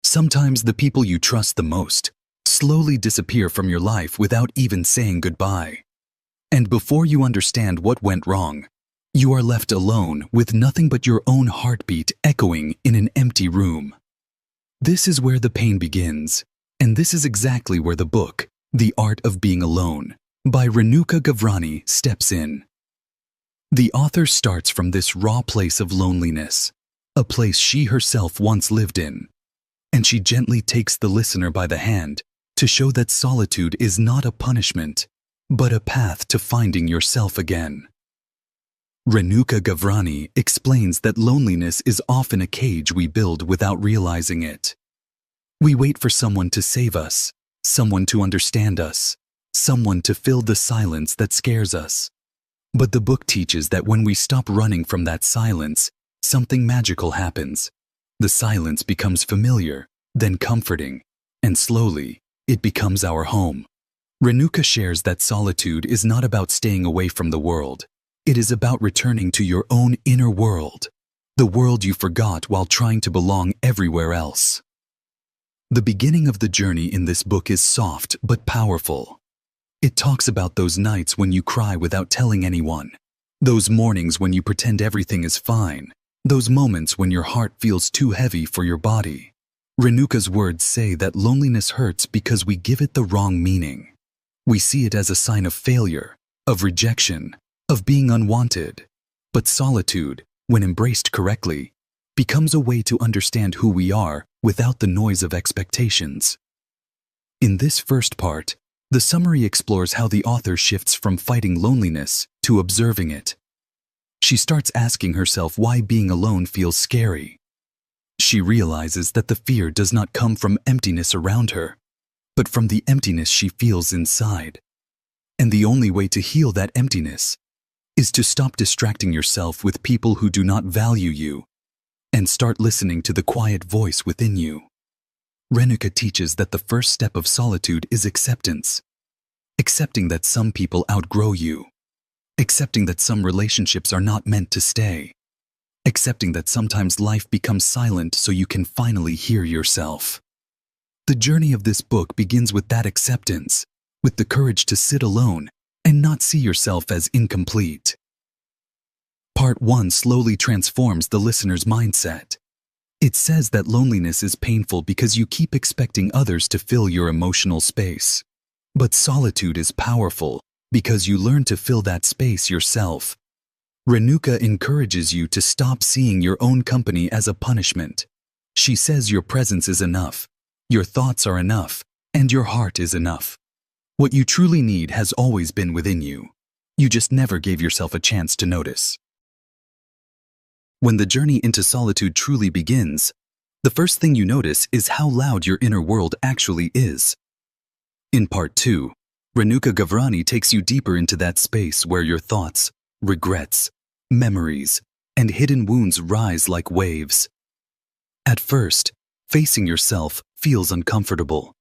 Sometimes the people you trust the most slowly disappear from your life without even saying goodbye. And before you understand what went wrong, you are left alone with nothing but your own heartbeat echoing in an empty room. This is where the pain begins, and this is exactly where the book, The Art of Being Alone, by Renuka Gavrani steps in. The author starts from this raw place of loneliness, a place she herself once lived in, and she gently takes the listener by the hand to show that solitude is not a punishment, but a path to finding yourself again. Renuka Gavrani explains that loneliness is often a cage we build without realizing it. We wait for someone to save us, someone to understand us, someone to fill the silence that scares us. But the book teaches that when we stop running from that silence, something magical happens. The silence becomes familiar, then comforting, and slowly, it becomes our home. Renuka shares that solitude is not about staying away from the world. It is about returning to your own inner world, the world you forgot while trying to belong everywhere else. The beginning of the journey in this book is soft but powerful. It talks about those nights when you cry without telling anyone, those mornings when you pretend everything is fine, those moments when your heart feels too heavy for your body. Renuka's words say that loneliness hurts because we give it the wrong meaning. We see it as a sign of failure, of rejection, of being unwanted. But solitude, when embraced correctly, becomes a way to understand who we are without the noise of expectations. In this first part, the summary explores how the author shifts from fighting loneliness to observing it. She starts asking herself why being alone feels scary. She realizes that the fear does not come from emptiness around her, but from the emptiness she feels inside. And the only way to heal that emptiness is to stop distracting yourself with people who do not value you and start listening to the quiet voice within you. Renuka teaches that the first step of solitude is acceptance. Accepting that some people outgrow you. Accepting that some relationships are not meant to stay. Accepting that sometimes life becomes silent so you can finally hear yourself. The journey of this book begins with that acceptance, with the courage to sit alone and not see yourself as incomplete. Part 1 slowly transforms the listener's mindset. It says that loneliness is painful because you keep expecting others to fill your emotional space. But solitude is powerful because you learn to fill that space yourself. Renuka encourages you to stop seeing your own company as a punishment. She says your presence is enough, your thoughts are enough, and your heart is enough. What you truly need has always been within you. You just never gave yourself a chance to notice. When the journey into solitude truly begins, the first thing you notice is how loud your inner world actually is. In Part 2, Renuka Gavrani takes you deeper into that space where your thoughts, regrets, memories, and hidden wounds rise like waves. At first, facing yourself feels uncomfortable.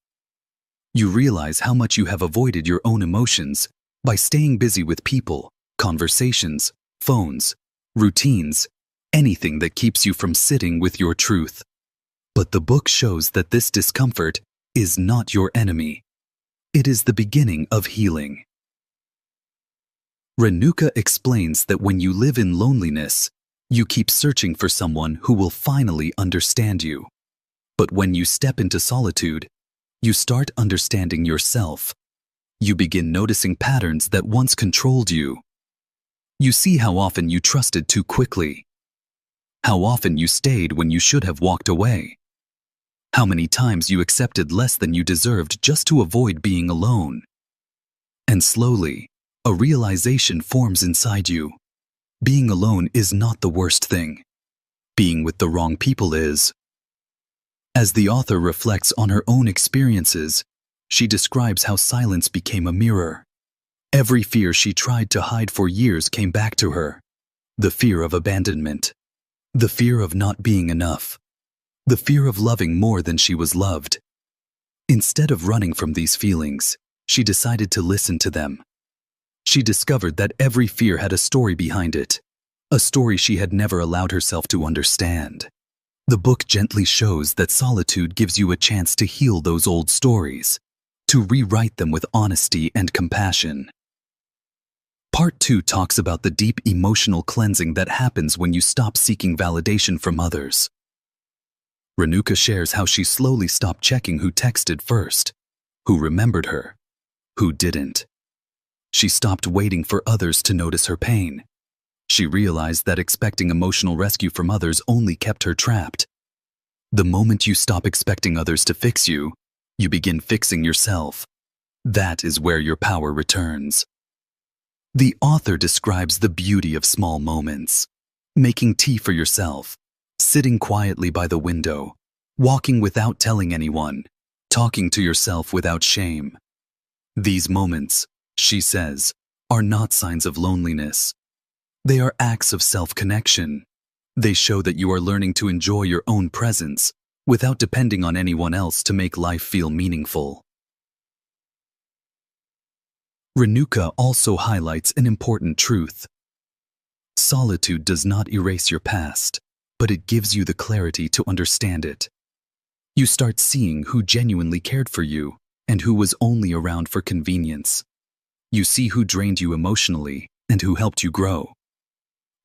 You realize how much you have avoided your own emotions by staying busy with people, conversations, phones, routines, anything that keeps you from sitting with your truth. But the book shows that this discomfort is not your enemy. It is the beginning of healing. Renuka explains that when you live in loneliness, you keep searching for someone who will finally understand you. But when you step into solitude, you start understanding yourself. You begin noticing patterns that once controlled you. You see how often you trusted too quickly. How often you stayed when you should have walked away. How many times you accepted less than you deserved just to avoid being alone. And slowly, a realization forms inside you. Being alone is not the worst thing. Being with the wrong people is. As the author reflects on her own experiences, she describes how silence became a mirror. Every fear she tried to hide for years came back to her. The fear of abandonment. The fear of not being enough. The fear of loving more than she was loved. Instead of running from these feelings, she decided to listen to them. She discovered that every fear had a story behind it, a story she had never allowed herself to understand. The book gently shows that solitude gives you a chance to heal those old stories, to rewrite them with honesty and compassion. Part 2 talks about the deep emotional cleansing that happens when you stop seeking validation from others. Renuka shares how she slowly stopped checking who texted first, who remembered her, who didn't. She stopped waiting for others to notice her pain. She realized that expecting emotional rescue from others only kept her trapped. The moment you stop expecting others to fix you, you begin fixing yourself. That is where your power returns. The author describes the beauty of small moments. Making tea for yourself, sitting quietly by the window, walking without telling anyone, talking to yourself without shame. These moments, she says, are not signs of loneliness. They are acts of self-connection. They show that you are learning to enjoy your own presence without depending on anyone else to make life feel meaningful. Renuka also highlights an important truth. Solitude does not erase your past, but it gives you the clarity to understand it. You start seeing who genuinely cared for you and who was only around for convenience. You see who drained you emotionally and who helped you grow.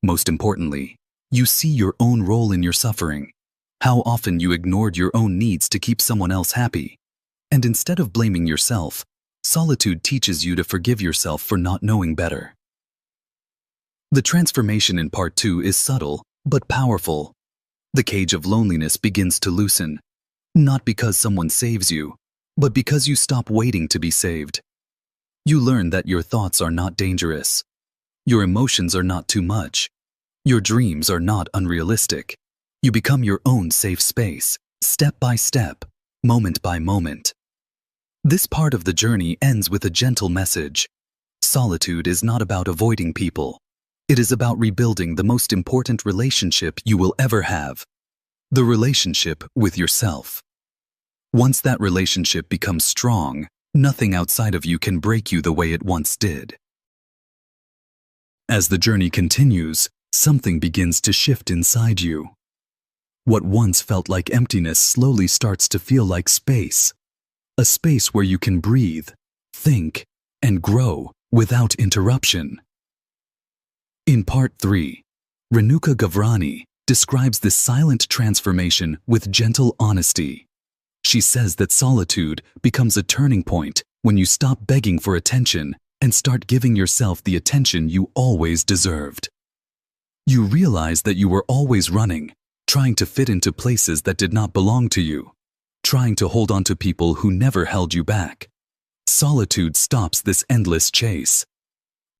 Most importantly, you see your own role in your suffering, how often you ignored your own needs to keep someone else happy. And instead of blaming yourself, solitude teaches you to forgive yourself for not knowing better. The transformation in Part 2 is subtle, but powerful. The cage of loneliness begins to loosen, not because someone saves you, but because you stop waiting to be saved. You learn that your thoughts are not dangerous. Your emotions are not too much. Your dreams are not unrealistic. You become your own safe space, step by step, moment by moment. This part of the journey ends with a gentle message. Solitude is not about avoiding people. It is about rebuilding the most important relationship you will ever have, the relationship with yourself. Once that relationship becomes strong, nothing outside of you can break you the way it once did. As the journey continues, something begins to shift inside you. What once felt like emptiness slowly starts to feel like space. A space where you can breathe, think, and grow without interruption. In Part 3, Renuka Gavrani describes this silent transformation with gentle honesty. She says that solitude becomes a turning point when you stop begging for attention and start giving yourself the attention you always deserved. You realize that you were always running, trying to fit into places that did not belong to you, trying to hold on to people who never held you back. Solitude stops this endless chase.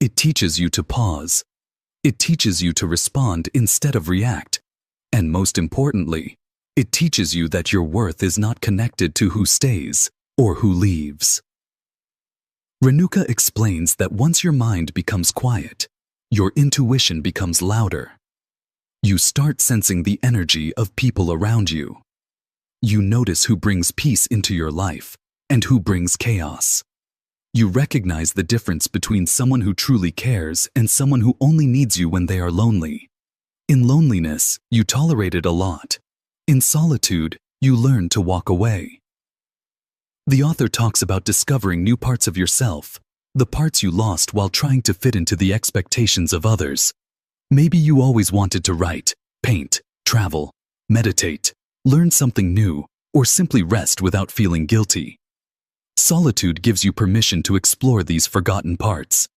It teaches you to pause. It teaches you to respond instead of react. And most importantly, it teaches you that your worth is not connected to who stays or who leaves. Renuka explains that once your mind becomes quiet, your intuition becomes louder. You start sensing the energy of people around you. You notice who brings peace into your life and who brings chaos. You recognize the difference between someone who truly cares and someone who only needs you when they are lonely. In loneliness, you tolerate it a lot. In solitude, you learn to walk away. The author talks about discovering new parts of yourself, the parts you lost while trying to fit into the expectations of others. Maybe you always wanted to write, paint, travel, meditate, learn something new, or simply rest without feeling guilty. Solitude gives you permission to explore these forgotten parts.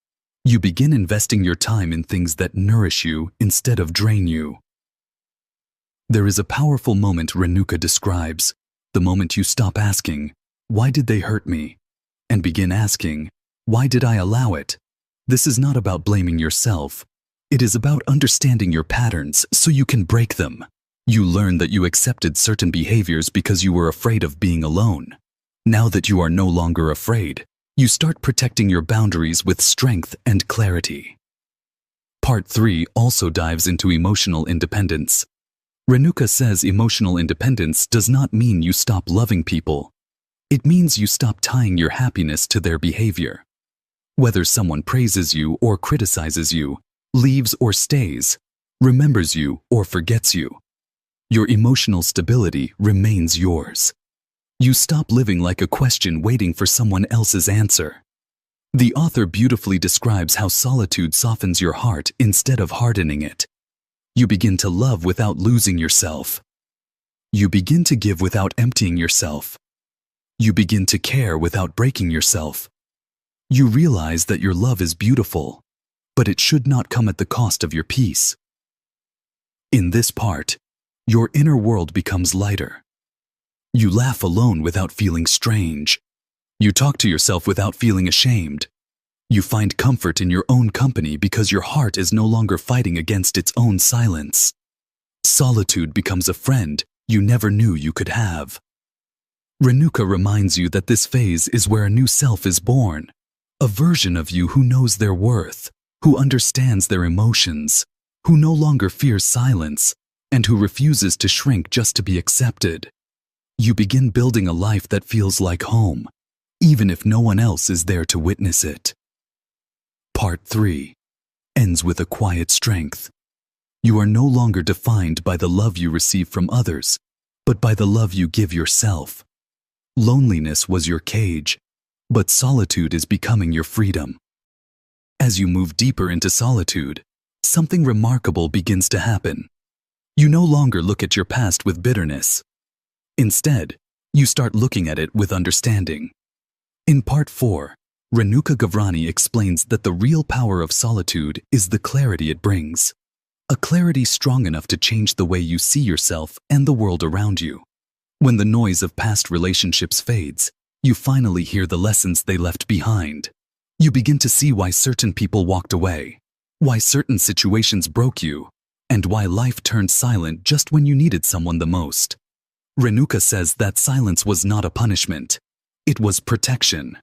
You begin investing your time in things that nourish you instead of drain you. There is a powerful moment Renuka describes, the moment you stop asking, "Why did they hurt me?" and begin asking, "Why did I allow it?" This is not about blaming yourself. It is about understanding your patterns so you can break them. You learn that you accepted certain behaviors because you were afraid of being alone. Now that you are no longer afraid, you start protecting your boundaries with strength and clarity. Part 3 also dives into emotional independence. Renuka says emotional independence does not mean you stop loving people. It means you stop tying your happiness to their behavior. Whether someone praises you or criticizes you, leaves or stays, remembers you or forgets you, Your emotional stability remains yours. You stop living like a question waiting for someone else's answer. The author beautifully describes how solitude softens your heart instead of hardening it. You begin to love without losing yourself. You begin to give without emptying yourself. You begin to care without breaking yourself. You realize that your love is beautiful, but it should not come at the cost of your peace. In this part, your inner world becomes lighter. You laugh alone without feeling strange. You talk to yourself without feeling ashamed. You find comfort in your own company because your heart is no longer fighting against its own silence. Solitude becomes a friend you never knew you could have. Renuka reminds you that this phase is where a new self is born, a version of you who knows their worth, who understands their emotions, who no longer fears silence, and who refuses to shrink just to be accepted. You begin building a life that feels like home, even if no one else is there to witness it. Part 3 ends with a quiet strength. You are no longer defined by the love you receive from others, but by the love you give yourself. Loneliness was your cage, but solitude is becoming your freedom. As you move deeper into solitude, something remarkable begins to happen. You no longer look at your past with bitterness. Instead, you start looking at it with understanding. In Part 4, Renuka Gavrani explains that the real power of solitude is the clarity it brings. A clarity strong enough to change the way you see yourself and the world around you. When the noise of past relationships fades, you finally hear the lessons they left behind. You begin to see why certain people walked away, why certain situations broke you, and why life turned silent just when you needed someone the most. Renuka says that silence was not a punishment. It was protection.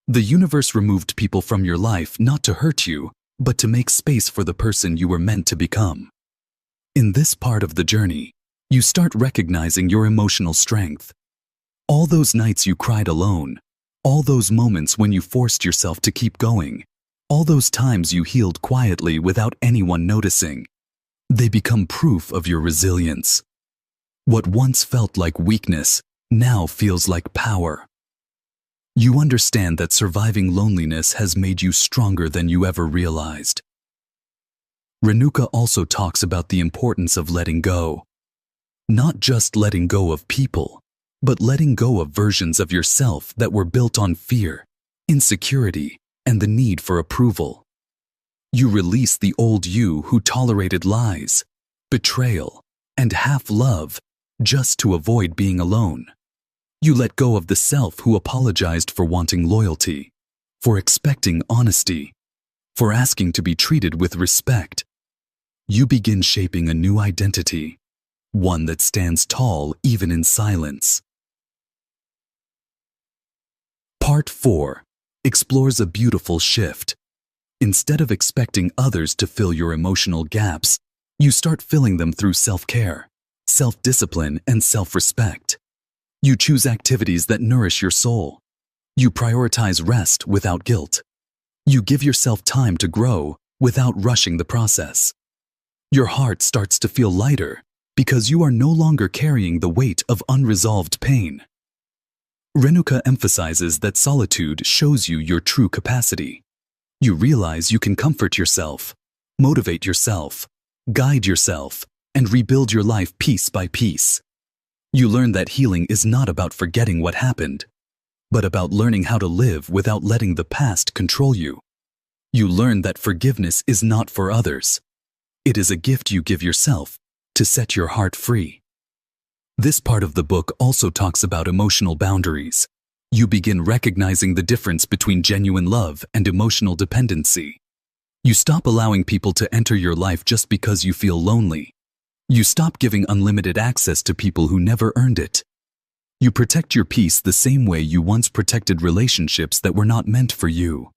The universe removed people from your life not to hurt you, but to make space for the person you were meant to become. In this part of the journey, you start recognizing your emotional strength. All those nights you cried alone, all those moments when you forced yourself to keep going, all those times you healed quietly without anyone noticing, they become proof of your resilience. What once felt like weakness now feels like power. You understand that surviving loneliness has made you stronger than you ever realized. Renuka also talks about the importance of letting go. Not just letting go of people, but letting go of versions of yourself that were built on fear, insecurity, and the need for approval. You release the old you who tolerated lies, betrayal, and half-love just to avoid being alone. You let go of the self who apologized for wanting loyalty, for expecting honesty, for asking to be treated with respect. You begin shaping a new identity, one that stands tall even in silence. Part 4 explores a beautiful shift. Instead of expecting others to fill your emotional gaps, you start filling them through self-care, self-discipline, and self-respect. You choose activities that nourish your soul. You prioritize rest without guilt. You give yourself time to grow without rushing the process. Your heart starts to feel lighter because you are no longer carrying the weight of unresolved pain. Renuka emphasizes that solitude shows you your true capacity. You realize you can comfort yourself, motivate yourself, guide yourself, and rebuild your life piece by piece. You learn that healing is not about forgetting what happened, but about learning how to live without letting the past control you. You learn that forgiveness is not for others. It is a gift you give yourself to set your heart free. This part of the book also talks about emotional boundaries. You begin recognizing the difference between genuine love and emotional dependency. You stop allowing people to enter your life just because you feel lonely. You stop giving unlimited access to people who never earned it. You protect your peace the same way you once protected relationships that were not meant for you.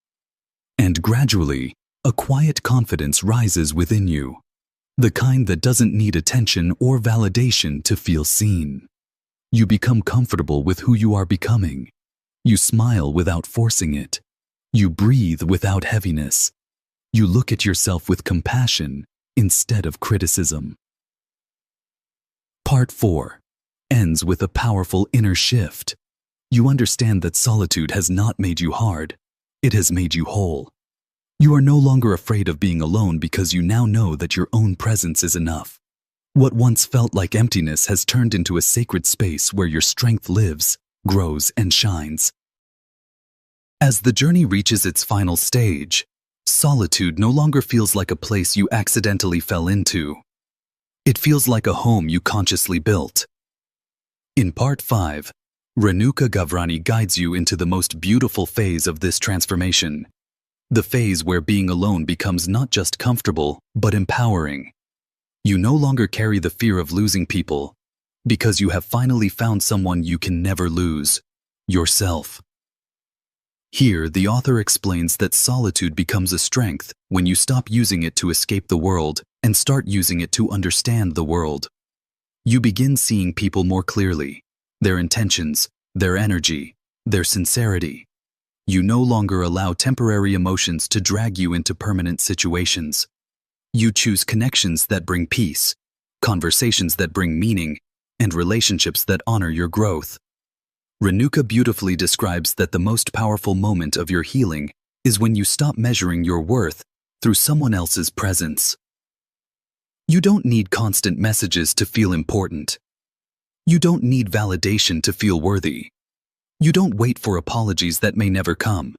And gradually, a quiet confidence rises within you, the kind that doesn't need attention or validation to feel seen. You become comfortable with who you are becoming. You smile without forcing it. You breathe without heaviness. You look at yourself with compassion instead of criticism. Part 4 ends with a powerful inner shift. You understand that solitude has not made you hard, it has made you whole. You are no longer afraid of being alone because you now know that your own presence is enough. What once felt like emptiness has turned into a sacred space where your strength lives, grows, and shines. As the journey reaches its final stage, solitude no longer feels like a place you accidentally fell into. It feels like a home you consciously built. In Part 5, Renuka Gavrani guides you into the most beautiful phase of this transformation. The phase where being alone becomes not just comfortable, but empowering. You no longer carry the fear of losing people, because you have finally found someone you can never lose, yourself. Here, the author explains that solitude becomes a strength when you stop using it to escape the world and start using it to understand the world. You begin seeing people more clearly, their intentions, their energy, their sincerity. You no longer allow temporary emotions to drag you into permanent situations. You choose connections that bring peace, conversations that bring meaning, and relationships that honor your growth. Renuka beautifully describes that the most powerful moment of your healing is when you stop measuring your worth through someone else's presence. You don't need constant messages to feel important. You don't need validation to feel worthy. You don't wait for apologies that may never come.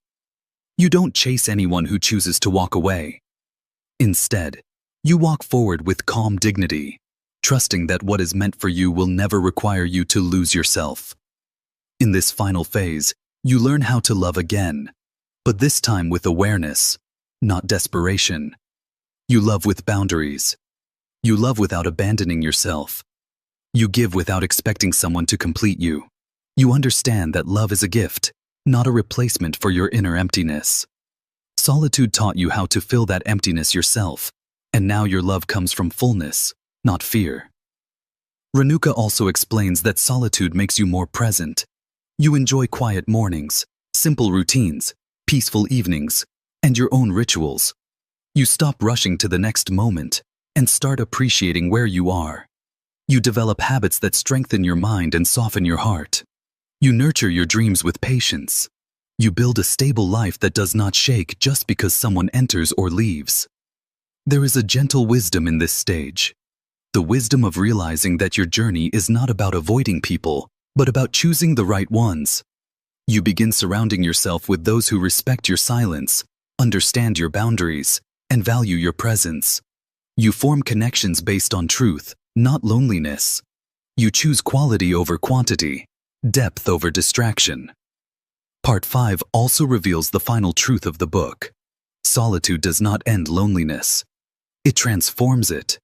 You don't chase anyone who chooses to walk away. Instead, you walk forward with calm dignity, trusting that what is meant for you will never require you to lose yourself. In this final phase, you learn how to love again, but this time with awareness, not desperation. You love with boundaries. You love without abandoning yourself. You give without expecting someone to complete you. You understand that love is a gift, not a replacement for your inner emptiness. Solitude taught you how to fill that emptiness yourself, and now your love comes from fullness, not fear. Renuka also explains that solitude makes you more present. You enjoy quiet mornings, simple routines, peaceful evenings, and your own rituals. You stop rushing to the next moment and start appreciating where you are. You develop habits that strengthen your mind and soften your heart. You nurture your dreams with patience. You build a stable life that does not shake just because someone enters or leaves. There is a gentle wisdom in this stage. The wisdom of realizing that your journey is not about avoiding people, but about choosing the right ones. You begin surrounding yourself with those who respect your silence, understand your boundaries, and value your presence. You form connections based on truth, not loneliness. You choose quality over quantity, depth over distraction. Part 5 also reveals the final truth of the book. Solitude does not end loneliness. It transforms it.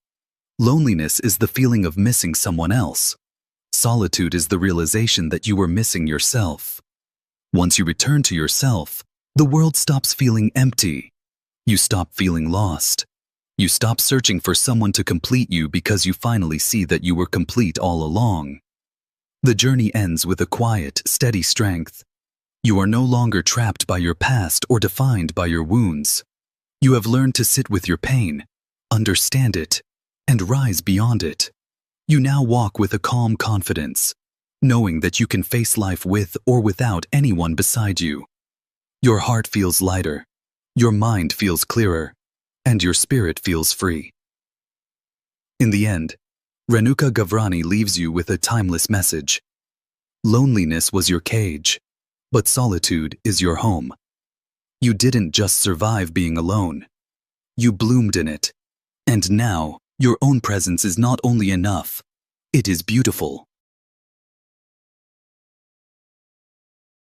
Loneliness is the feeling of missing someone else. Solitude is the realization that you were missing yourself. Once you return to yourself, the world stops feeling empty. You stop feeling lost. You stop searching for someone to complete you because you finally see that you were complete all along. The journey ends with a quiet, steady strength. You are no longer trapped by your past or defined by your wounds. You have learned to sit with your pain, understand it, and rise beyond it. You now walk with a calm confidence, knowing that you can face life with or without anyone beside you. Your heart feels lighter, your mind feels clearer, and your spirit feels free. In the end, Renuka Gavrani leaves you with a timeless message. Loneliness was your cage, but solitude is your home. You didn't just survive being alone. You bloomed in it. And now, your own presence is not only enough, it is beautiful.